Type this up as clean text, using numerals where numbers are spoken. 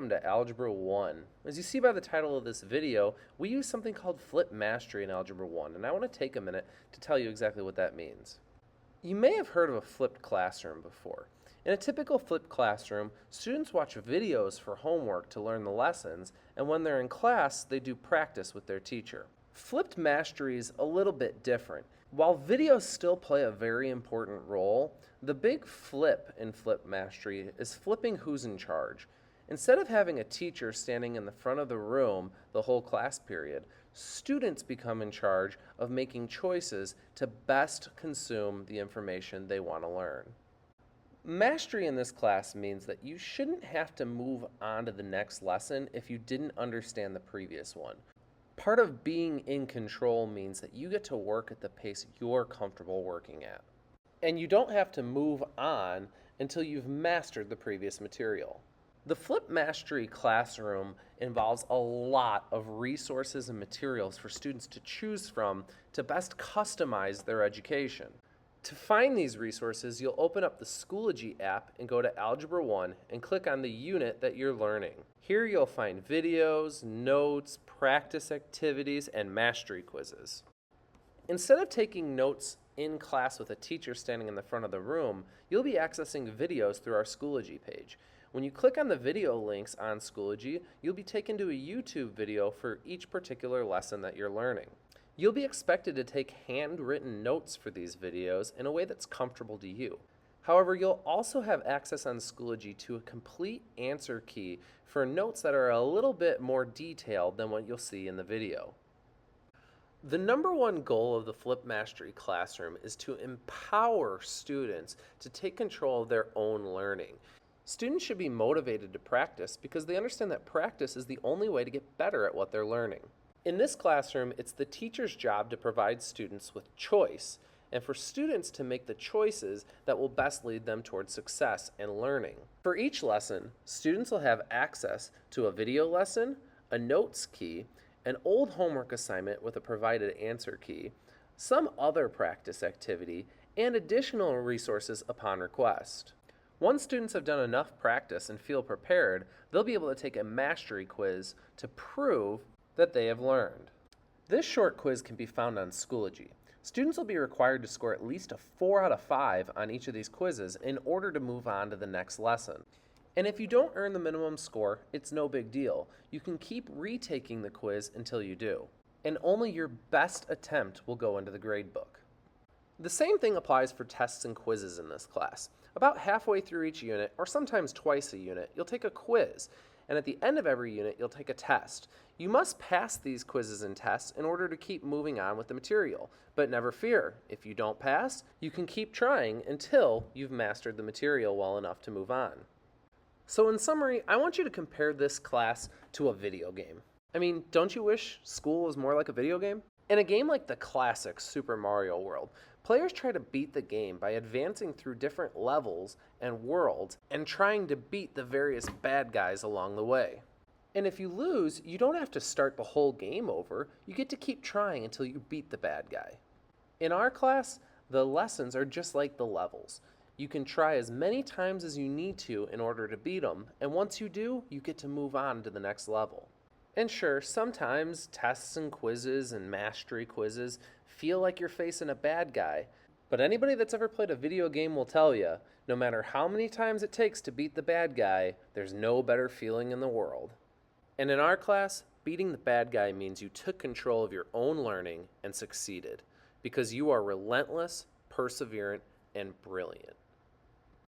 welcome to Algebra 1. As you see by the title of this video, we use something called flip mastery in Algebra 1, and I want to take a minute to tell you exactly what that means. You may have heard of a flipped classroom before. In a typical flipped classroom, students watch videos for homework to learn the lessons, and when they're in class, they do practice with their teacher. Flipped mastery is a little bit different. While videos still play a very important role, the big flip in flip mastery is flipping who's in charge. Instead of having a teacher standing in the front of the room the whole class period, students become in charge of making choices to best consume the information they want to learn. Mastery in this class means that you shouldn't have to move on to the next lesson if you didn't understand the previous one. Part of being in control means that you get to work at the pace you're comfortable working at. And you don't have to move on until you've mastered the previous material. The Flip Mastery classroom involves a lot of resources and materials for students to choose from to best customize their education. To find these resources, you'll open up the Schoology app and go to Algebra 1 and click on the unit that you're learning. Here you'll find videos, notes, practice activities, and mastery quizzes. Instead of taking notes in class with a teacher standing in the front of the room, you'll be accessing videos through our Schoology page. When you click on the video links on Schoology, you'll be taken to a YouTube video for each particular lesson that you're learning. You'll be expected to take handwritten notes for these videos in a way that's comfortable to you. However, you'll also have access on Schoology to a complete answer key for notes that are a little bit more detailed than what you'll see in the video. The number one goal of the Flip Mastery classroom is to empower students to take control of their own learning. Students should be motivated to practice because they understand that practice is the only way to get better at what they're learning. In this classroom, it's the teacher's job to provide students with choice, and for students to make the choices that will best lead them towards success and learning. For each lesson, students will have access to a video lesson, a notes key, an old homework assignment with a provided answer key, some other practice activity, and additional resources upon request. Once students have done enough practice and feel prepared, they'll be able to take a mastery quiz to prove that they have learned. This short quiz can be found on Schoology. Students will be required to score at least a 4 out of 5 on each of these quizzes in order to move on to the next lesson. And if you don't earn the minimum score, it's no big deal. You can keep retaking the quiz until you do. And only your best attempt will go into the gradebook. The same thing applies for tests and quizzes in this class. About halfway through each unit, or sometimes twice a unit, you'll take a quiz. And at the end of every unit, you'll take a test. You must pass these quizzes and tests in order to keep moving on with the material. But never fear, if you don't pass, you can keep trying until you've mastered the material well enough to move on. So in summary, I want you to compare this class to a video game. I mean, don't you wish school was more like a video game? In a game like the classic Super Mario World, players try to beat the game by advancing through different levels and worlds and trying to beat the various bad guys along the way. And if you lose, you don't have to start the whole game over. You get to keep trying until you beat the bad guy. In our class, the lessons are just like the levels. You can try as many times as you need to in order to beat them, and once you do, you get to move on to the next level. And sure, sometimes tests and quizzes and mastery quizzes feel like you're facing a bad guy, but anybody that's ever played a video game will tell you, no matter how many times it takes to beat the bad guy, there's no better feeling in the world. And in our class, beating the bad guy means you took control of your own learning and succeeded, because you are relentless, perseverant, and brilliant.